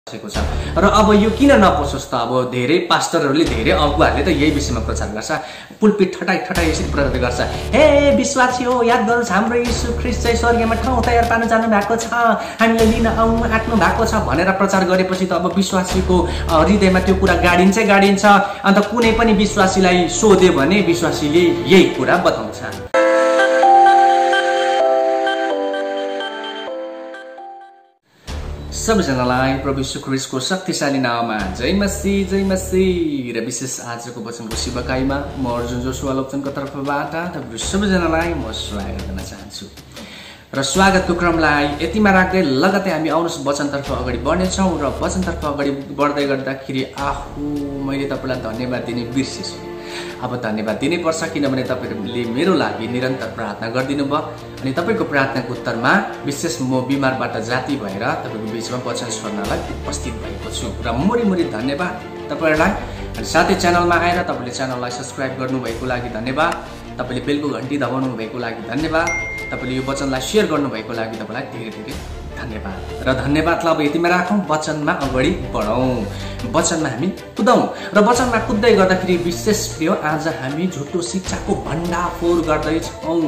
छ र अब यो किन नपोसोस् त। अब धेरै पास्टरहरूले धेरै अगुवाहरूले त यही विषयमा प्रचार गर्छ, पुलपिट ठटाई ठटाई यसरी प्रचार गर्छ, हे विश्वासी हो याद गर्नुहोस् हाम्रो यीशु ख्रीष्ट चाहिँ स्वर्गमा ठाउँ तयार पार्न जानु भएको छ, हामीलाई लिन आउनु आँट्नु भएको छ भनेर प्रचार गरेपछि त अब विश्वासीको हृदयमा त्यो कुरा गाडिन्छ। अन्त कुनै पनि विश्वासीलाई सोध्यो भने विश्वासीले यही कुरा बताउँछ। सबैजनालाई प्रभु यीशु ख्रीष्टको शक्तिशाली नाममा जय मसीह र विशेष आजको वचनको शुभकाईमा म अर्जुन जोसुवा लोप्चनको तर्फबाट तपाईहरु सबैजनालाई म स्वागत गर्न चाहन्छु। र स्वागतको क्रमलाई यतिमा राख्दै लगतै हामी आउनुहोस् वचनतर्फ अगाडि बढ्नेछौँ। र वचनतर्फ अगाडि बढ्दै गर्दाखेरि मैले तपाईलाई धन्यवाद दिने बिर्सेछु। अब धन्यवाद दिनै पर्छ किनभने तपाईहरुले मेरो लागि निरन्तर प्रार्थना गर्दिनु भयो अनि तपाईको प्रार्थनाको उत्तरमा विशेष म बिमारबाट जाति भएर तपाईको बीचमा वचन छोड्नलाई उपस्थित भएको छु र मुरी धन्यवाद तपाईहरुलाई। अनि साथै च्यानलमा आएर तपाईले च्यानललाई सब्स्क्राइब गर्नुभएको लागि धन्यवाद, तपाईले बेलको घण्टी दबाउनु भएको लागि धन्यवाद, तपाईले यो वचनलाई शेयर गर्नुभएको लागि तपाईलाई धेरै धन्यवाद। र धन्यवादलाई अब यतिमा राखौं, वचनमा अगाडि बढौं, वचनमा हामी कुदौं। र वचनमा कुद्दै गर्दाखेरि विशेष प्रिय आज हामी झुटो शिक्षाको भण्डाफोर गर्दैछौं।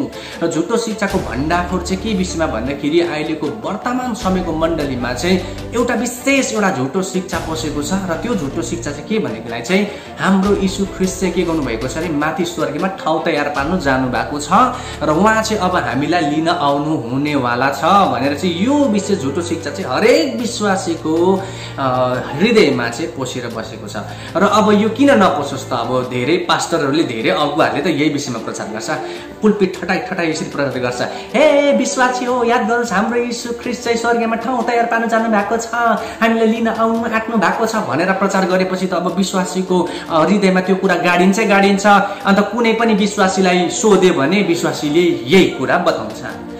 र झुटो शिक्षाको भण्डाफोर चाहिँ के विषयमा भन्दाखेरि अहिलेको वर्तमान समयको मण्डलीमा चाहिँ एउटा झुटो शिक्षा पसेको छ। र त्यो झुटो शिक्षा चाहिँ के भनेकोलाई चाहिँ हाम्रो यीशु ख्रीष्ट चाहिँ के गर्नु भएको छ अरे माथि स्वर्गमा ठाउँ तयार पार्नु जानु भएको छ र उहाँ चाहिँ अब हामीलाई लिन आउनु हुनेवाला छ भनेर चाहिँ यो विशेष झुटो शिक्षा चाहिँ हरेक विश्वासीको हृदयमा चाहिँ पोसेर बसेको छ। र अब यो किन नपोसोस् त। अब धेरै पास्टरहरूले धेरै अगुवाहरूले त यही विषयमा प्रचार गर्छ, पुलपिट ठटाई यसरी प्रचार गर्छ, हे विश्वासी हो याद गर्नुहोस् हाम्रो यीशु ख्रीष्ट चाहिँ स्वर्गमा ठाउँ तयार पार्न जानु भएको छ, हामीलाई लिन आउनु आँट्नु भएको छ भनेर प्रचार गरेपछि त अब विश्वासीको हृदयमा त्यो कुरा गाडिन्छ। अन्त कुनै पनि विश्वासीलाई सोध्यो भने विश्वासीले यही कुरा बताउँछ।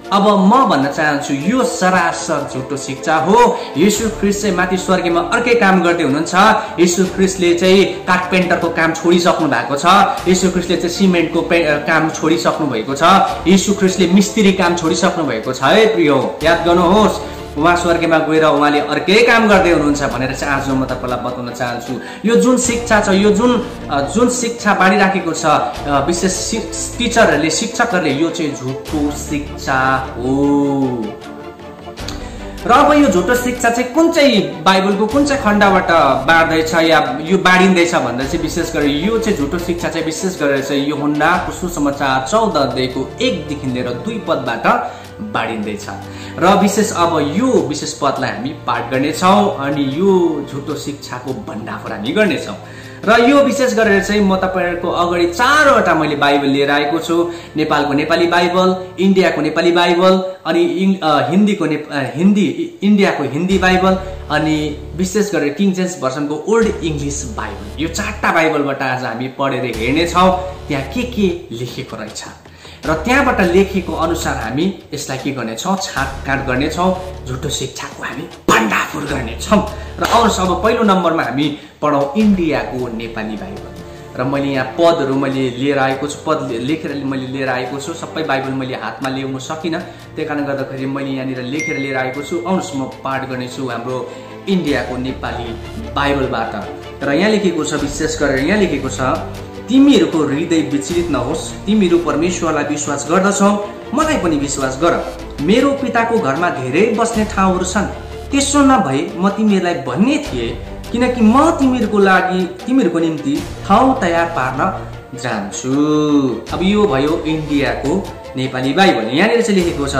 अब म भन्न चाहन्छु यो सरासर झुटो शिक्षा हो। यीशु ख्रीष्ट चाहिँ माथि स्वर्गमा अर्कै काम गर्दै हुनुहुन्छ। यीशु ख्रीष्टले चाहिँ कार्पेन्टरको काम छोडिसक्नु भएको छ, यीशु ख्रीष्टले चाहिँ सिमेन्टको काम छोडिसक्नु भएको छ, यीशु ख्रीष्टले मिस्त्री काम छोडिसक्नु भएको छ। है प्रियो याद गर्नुहोस्, उहाँ स्वर्गमा गएर उहाँले अर्कै काम गर्दै हुनुहुन्छ भनेर चाहिँ आज म तपाईलाई बताउन चाहन्छु। यो जुन शिक्षा छ, यो जुन शिक्षा बाँडिराखेको छ विशेष टिचरहरूले शिक्षकहरूले, यो चाहिँ झुटो शिक्षा हो। र अब यो झुटो शिक्षा चाहिँ कुन चाहिँ बाइबलको कुन चाहिँ खण्डबाट बाँड्दैछ या यो बाँडिँदैछ भन्दा चाहिँ विशेष गरी यो चाहिँ झुटो शिक्षा चाहिँ विशेष गरेर चाहिँ यूहन्नाको सुसमाचार 14 अध्यायको 1 देखि लिएर 2 पदबाट बाँडिँदैछ। र विशेष अब यो विशेष पदलाई हामी पाठ गर्नेछौँ अनि यो झुटो शिक्षाको भण्डाफोर हामी गर्नेछौँ। र यो विशेष गरेर चाहिँ म तपाईहरुको अगाडि 4वटा मैले बाइबल लिएर आएको छु। नेपालको नेपाली बाइबल, इन्डियाको नेपाली बाइबल, अनि इन्डियाको हिन्दी बाइबल, अनि विशेष गरेर किङ जेम्स भर्सनको ओल्ड इङ्ग्लिस बाइबल। यो 4टा बाइबलबाट आज हामी पढेर हेर्नेछौँ त्यहाँ के लेखेको रहेछ र त्यहाँबाट लेखेको अनुसार हामी यसलाई के गर्नेछौँ, छाटकाट गर्नेछौँ, झुटो शिक्षाको हामी भण्डाफोर गर्नेछौँ। र आउनुहोस् अब पहिलो नम्बरमा हामी पढौँ इन्डियाको नेपाली बाइबल। र मैले यहाँ पदहरू मैले लिएर आएको छु, पद लेखेर मैले लिएर आएको छु। सबै बाइबल मैले हातमा ल्याउन सकिनँ, त्यही कारणले गर्दाखेरि मैले यहाँनिर लेखेर लिएर आएको छु। आउनुहोस् म पाठ गर्नेछु हाम्रो इन्डियाको नेपाली बाइबलबाट। र यहाँ लेखेको छ, विशेष गरेर यहाँ लेखेको छ, तिमीहरूको हृदय विचलित नहोस्, तिमीहरू परमेश्वरलाई विश्वास गर्दछौ, मलाई पनि विश्वास गर। मेरो पिताको घरमा धेरै बस्ने ठाउँहरू छन्, त्यसो नभए म तिमीहरूलाई भन्ने थिए, किनकि म तिमीहरूको निम्ति ठाउँ तयार पार्न जान्छु। अब यो भयो इन्डियाको नेपाली बाइबल। यहाँनिर चाहिँ लेखेको छ,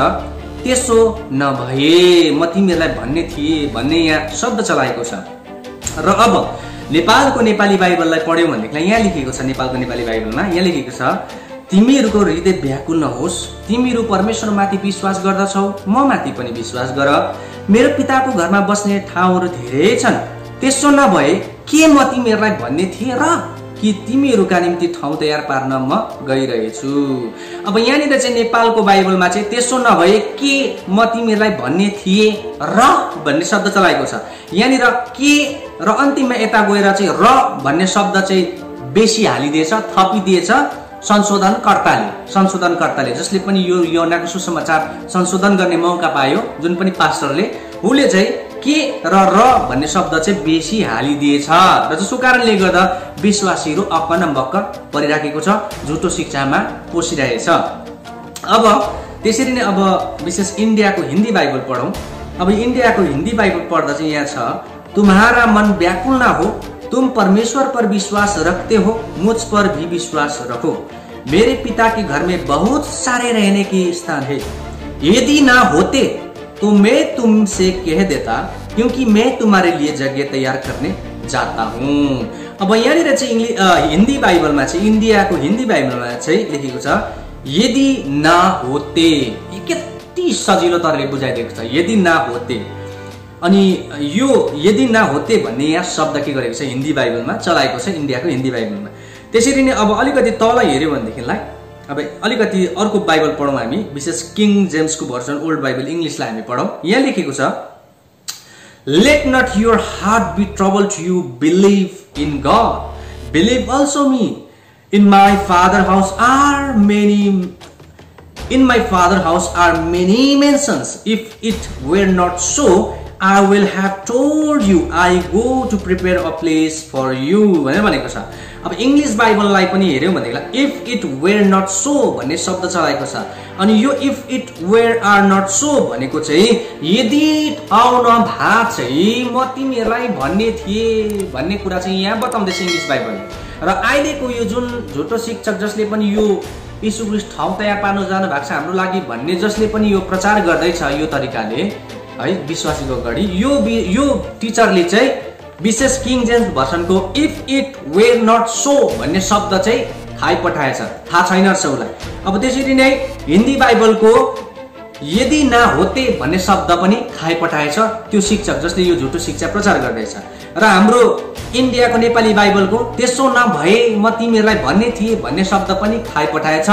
त्यसो नभए म तिमीहरूलाई भन्ने थिए भन्ने यहाँ शब्द चलाएको छ। र अब नेपालको नेपाली बाइबललाई पढ्यौं भनेदेखिलाई यहाँ लेखेको छ, नेपालको नेपाली बाइबलमा यहाँ लेखेको छ, तिमीहरूको हृदय व्याकुल नहोस्, तिमीहरू परमेश्वरमाथि विश्वास गर्दछौ, म माथि पनि विश्वास गर। मेरो पिताको घरमा बस्ने ठाउँहरू धेरै छन्, त्यसो नभए के म तिमीहरूलाई भन्ने थिए र कि तिमीहरूका निम्ति ठाउँ तयार पार्न म गइरहेछु। अब यहाँनिर चाहिँ नेपालको बाइबलमा चाहिँ त्यसो नभए के म तिमीहरूलाई भन्ने थिए र भन्ने शब्द चलाएको छ। यहाँनिर के र अन्तिममा यता गएर चाहिँ र भन्ने शब्द चाहिँ बेसी हालिदिएछ, थपिदिएछ संशोधनकर्ताले, जसले पनि यो यूहन्नाको सुसमाचार संशोधन गर्ने मौका पायो, जुन पनि पास्टरले, उसले चाहिँ के र भन्ने शब्द चाहिँ बेसी हालिदिएछ र जसको कारणले गर्दा विश्वासीहरू अक्क न बक्क परिराखेको छ, झुटो शिक्षामा पोसिरहेछ। अब त्यसरी नै अब विशेष इन्डियाको हिन्दी बाइबल पढौं। अब इन्डियाको हिन्दी बाइबल पढ्दा चाहिँ यहाँ छ, तुम्हारा मन व्याकुल ना हो, तुम परमेश्वर पर विश्वास रखते हो, मुझ पर भी विश्वास रखो। मेरे पिता के घर में बहुत सारे रहने के स्थान है, यदि ना होते तो मैं तुमसे कह देता, क्योंकि मैं तुम्हारे लिए जगह तैयार करने जाता हूँ। अब यहाँनिर चाहिँ हिन्दी बाइबलमा चाहिँ इन्डियाको हिन्दी बाइबलमा चाहिँ लेखेको छ यदि ना होते। कति सजिलो तरिकाले बुझाइदिएको छ, यदि ना होते। अनि यो यदि ना होते भन्ने यहाँ शब्द के गरेको छ हिन्दी बाइबलमा चलाएको छ, इन्डियाको हिन्दी बाइबलमा। त्यसरी नै अब अलिकति तल हेर्यो भनेदेखिलाई अब अलिकति अर्को बाइबल पढौँ हामी, विशेष किङ जेम्सको भर्जन ओल्ड बाइबल इङ्ग्लिसलाई हामी पढौँ। यहाँ लेखेको छ, let not your heart be troubled, you believe in God, believe also me. In my father's house are many mansions. If it were not so, I will have told you, I go to prepare a place for you भनेर भनेको छ। अब English बाइबललाई पनि हेर्यौं भनेदेखिलाई if it were not so भन्ने शब्द चलाएको छ। अनि यो if it were are not so भनेको चाहिँ यदि ठाउँ नभा चाहिँ म तिमीहरूलाई भन्ने थिए भन्ने कुरा चाहिँ यहाँ बताउँदैछ इंग्लिश बाइबलले। र अहिलेको यो जुन झुटो शिक्षक जसले पनि यो यीशु ख्रीष्ट ठाउँ तयार पार्न जानु भएको छ हाम्रो लागि भन्ने जसले पनि यो प्रचार गर्दैछ यो तरिकाले है विश्वासीको अगाडि, यो टिचरले चाहिँ विशेष किङ जेम्स भर्सनको if it were not so भन्ने शब्द चाहिँ खाइ पठाएछ, थाहा छैन रहेछ उसलाई। अब त्यसरी नै हिन्दी बाइबलको यदि ना होते भन्ने शब्द पनि खाइ पठाएछ त्यो शिक्षक जसले यो झुटो शिक्षा प्रचार गर्दैछ। र हाम्रो इन्डियाको नेपाली बाइबलको त्यसो नभए म तिमीहरूलाई भन्ने थिए भन्ने शब्द पनि खाइ पठाएछ।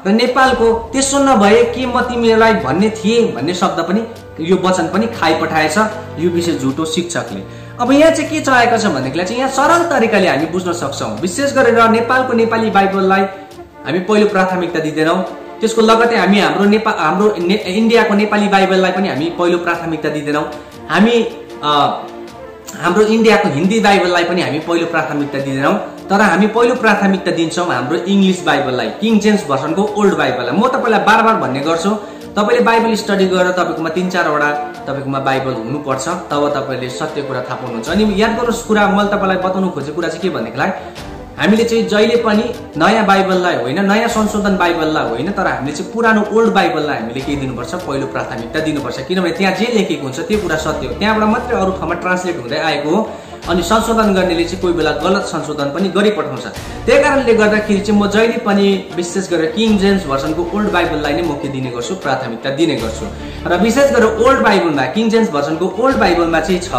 र नेपालको त्यसो नभए के म तिमीहरूलाई भन्ने थिए भन्ने शब्द पनि यो वचन पनि खाइ पठाएछ यो विशेष झुटो शिक्षकले। अब यहाँ चाहिँ के चाहेको छ भनेदेखिलाई चाहिँ यहाँ सरल तरिकाले हामी बुझ्न सक्छौं। विशेष गरेर नेपालको नेपाली बाइबललाई हामी पहिलो प्राथमिकता दिदैनौं, त्यसको लगतै हामी हाम्रो इन्डियाको नेपाली बाइबललाई पनि हामी पहिलो प्राथमिकता दिदैनौं। हामी हाम्रो इन्डियाको हिन्दी बाइबललाई पनि हामी पहिलो प्राथमिकता दिदैनौं, तर हामी पहिलो प्राथमिकता दिन्छौं हाम्रो इंग्लिश बाइबललाई, किङ जेम्स भर्सनको ओल्ड बाइबललाई। म तपाईलाई बारबार भन्ने गर्छु, तपाईले बाइबल स्टडी गरेर तपाईकोमा 3-4 वटा तपाईकोमा बाइबल हुनुपर्छ, तब तपाईले सत्य कुरा थाहा पाउनुहुन्छ। अनि याद गर्नुस् कुरा मैले तपाईलाई बताउन खोजेको कुरा चाहिँ के भन्नेलाई हामीले चाहिँ जहिले पनि नयाँ बाइबललाई होइन, नयाँ संशोधन बाइबललाई होइन, तर हामीले चाहिँ पुरानो ओल्ड बाइबललाई हामीले के दिनुपर्छ पहिलो प्राथमिकता दिनुपर्छ। किनभने त्यहाँ जे लेखेको हुन्छ त्यो कुरा सत्य हो, त्यहाँबाट मात्रै अरू ठाउँमा ट्रान्सलेट हुँदै आएको हो। अनि संशोधन गर्नेले चाहिँ कोही बेला गलत संशोधन पनि गरिपठाउँछ। त्यही कारणले गर्दाखेरि चाहिँ म जहिले पनि विशेष गरेर किङ जेम्स भर्सनको ओल्ड बाइबललाई नै म के दिने गर्छु प्राथमिकता दिने गर्छु। र विशेष गरेर ओल्ड बाइबलमा किङ जेम्स भर्सनको ओल्ड बाइबलमा चाहिँ छ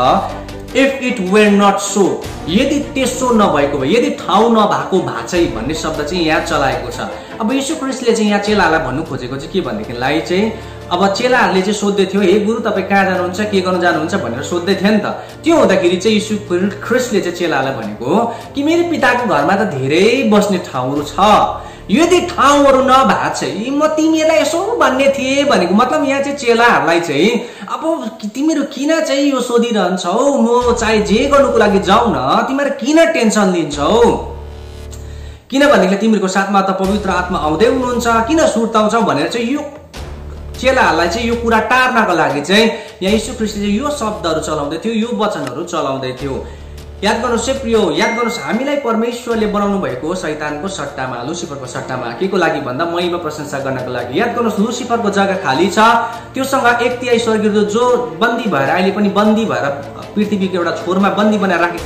if it were not so, यदि त्यसो नभएको भए, यदि ठाउँ नभएको भए चाहिँ भन्ने शब्द चाहिँ यहाँ चलाएको छ। अब यीशु ख्रीष्टले चाहिँ यहाँ चेलाहरूलाई भन्नु खोजेको चाहिँ के भनेदेखिलाई चाहिँ अब चेलाहरूले चाहिँ सोध्दै थियो, हे गुरु तपाईँ कहाँ जानुहुन्छ, के गर्नु जानुहुन्छ भनेर सोध्दै थियो नि त। त्यो हुँदाखेरि चाहिँ यीशु ख्रीष्टले चाहिँ चेलाहरूलाई भनेको कि मेरो पिताको घरमा त धेरै बस्ने ठाउँहरू छ, यदि ठाउँहरू नभए चाहिँ म तिमीहरूलाई यसो भन्ने थिए भनेको। मतलब यहाँ चाहिँ चेलाहरूलाई चाहिँ अब तिमीहरू किन चाहिँ यो सोधिरहन्छौ, म चाहे जे गर्नुको लागि जाऊ न, तिमीहरू किन टेन्सन लिन्छौ, किनभनेदेखि तिमीहरूको साथमा त पवित्र आत्मा आउँदै हुनुहुन्छ, किन सुर्ताउँछौ भनेर चाहिँ यो चेलाहरूलाई चाहिँ यो कुरा टार्नको लागि चाहिँ यहाँ यीशु ख्रीष्टले चाहिँ यो शब्दहरू चलाउँदै थियो, यो वचनहरू चलाउँदै थियो। याद गर्नुहोस् है प्रियो, याद गर्नुहोस् हामीलाई परमेश्वरले बनाउनु भएको शैतानको सट्टामा, लुसिफरको सट्टामा के को लागि भन्दा महिमा प्रशंसा गर्नको लागि। याद गर्नुहोस् लुसिफरको जग्गा खाली छ, त्योसँग 1/3 स्वर्गदूत जो बन्दी भएर अहिले पनि बन्दी भएर पृथ्वीको एउटा छोरमा बन्दी बनाएर राखे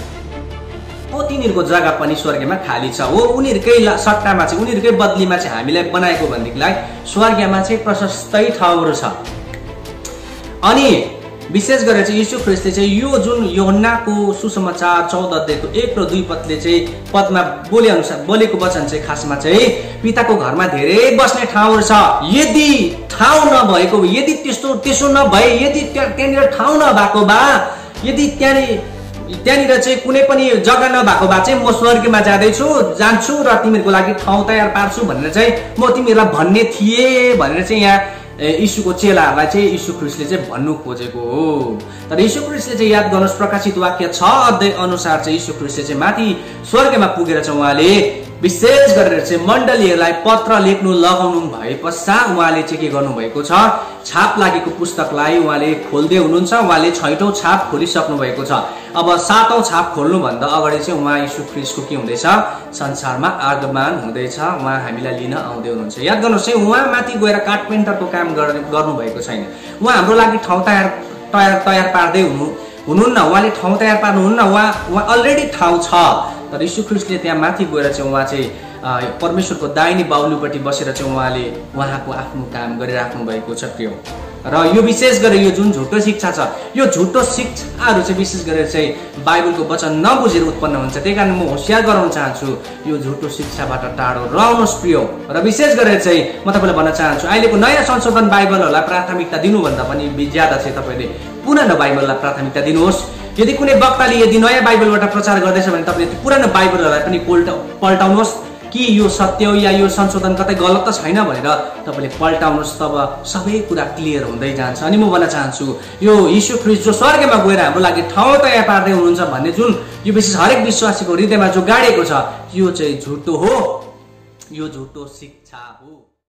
हो, तिनीहरूको जग्गा पनि स्वर्गमा खाली छ। हो उनीहरूकै सट्टामा चाहिँ उनीहरूकै बदलीमा चाहिँ हामीलाई बनाएको भनेदेखिलाई स्वर्गमा चाहिँ प्रशस्तै ठाउँहरू छ। अनि विशेष गरेर चाहिँ यीशु ख्रीष्टले चाहिँ यो जुन यूहन्नाको सुसमाचार 14 अध्यायको 1 र 2 पदले चाहिँ पदमा बोले अनुसार बोलेको वचन चाहिँ खासमा चाहिँ पिताको घरमा धेरै बस्ने ठाउँहरू छ, यदि ठाउँ नभएको भए, यदि त्यसो नभए, यदि त्यहाँनिर ठाउँ नभएको भए, यदि त्यहाँनिर चाहिँ कुनै पनि जग्गा नभएको भए चाहिँ म स्वर्गमा जान्छु र तिमीहरूको लागि ठाउँ तयार पार्छु भनेर चाहिँ म तिमीहरूलाई भन्ने थिए भनेर चाहिँ यहाँ यीशुको चेलाहरूलाई चाहिँ यीशु ख्रीष्टले चाहिँ भन्नु खोजेको हो। तर यीशु ख्रीष्टले चाहिँ याद गर्नुहोस् प्रकाशित वाक्य 6 अध्याय अनुसार चाहिँ यीशु ख्रीष्टले चाहिँ माथि स्वर्गमा पुगेर चाहिँ उहाँले विशेष गरेर चाहिँ मण्डलीहरूलाई पत्र लेख्नु लगाउनु भए पश्चात उहाँले चाहिँ के गर्नुभएको छ, छाप लागेको पुस्तकलाई उहाँले खोल्दै हुनुहुन्छ। उहाँले 6औं छाप खोलिसक्नु भएको छ। अब 7औं छाप खोल्नुभन्दा अगाडि चाहिँ उहाँ यीशु ख्रीष्टको के हुँदैछ, संसारमा आगमन हुँदैछ। उहाँ हामीलाई लिन आउँदै हुनुहुन्छ। याद गर्नुहोस् है, उहाँ माथि गएर कार्पेन्टरको काम गर्नुभएको छैन। उहाँ हाम्रो लागि ठाउँ तयार पार्दै हुनुहुन्न। उहाँले ठाउँ तयार पार्नुहुन्न। उहाँ अलरेडी ठाउँ छ। तर यीशु ख्रीष्टले त्यहाँ माथि गएर चाहिँ उहाँ चाहिँ परमेश्वरको दाहिने बाहुलीपट्टि बसेर चाहिँ उहाँले उहाँको आफ्नो काम गरिराख्नु भएको छ प्रिय। र यो विशेष गरेर यो जुन झुटो शिक्षा छ, यो झुटो शिक्षाहरू चाहिँ विशेष गरेर चाहिँ बाइबलको वचन नबुझेर उत्पन्न हुन्छ। त्यही कारण म होसियार गराउन चाहन्छु, यो झुटो शिक्षाबाट टाढो रहनुहोस् प्रिय। र विशेष गरेर चाहिँ म तपाईँलाई भन्न चाहन्छु, अहिलेको नयाँ संशोधन बाइबलहरूलाई प्राथमिकता दिनुभन्दा पनि ज्यादा चाहिँ तपाईँले पुरानो बाइबललाई प्राथमिकता दिनुहोस्। यदि कुनै वक्ताले यदि नयाँ बाइबलबाट प्रचार गर्दैछ भने तपाईँले पुरानो बाइबलहरूलाई पनि पल्टाउनुहोस् कि यो सत्य हो या यो संशोधन कतै गलत त छैन भनेर तपाईँले पल्टाउनुहोस्। तब सबै कुरा क्लियर हुँदै जान्छ। अनि म भन्न चाहन्छु, यो यीशु ख्रीष्ट जो स्वर्गमा गएर हाम्रो लागि ठाउँ तयार पार्दै हुनुहुन्छ भन्ने जुन यो विशेष हरेक विश्वासीको हृदयमा जो गाडेको छ, यो चाहिँ झुटो हो, यो झुटो शिक्षा हो।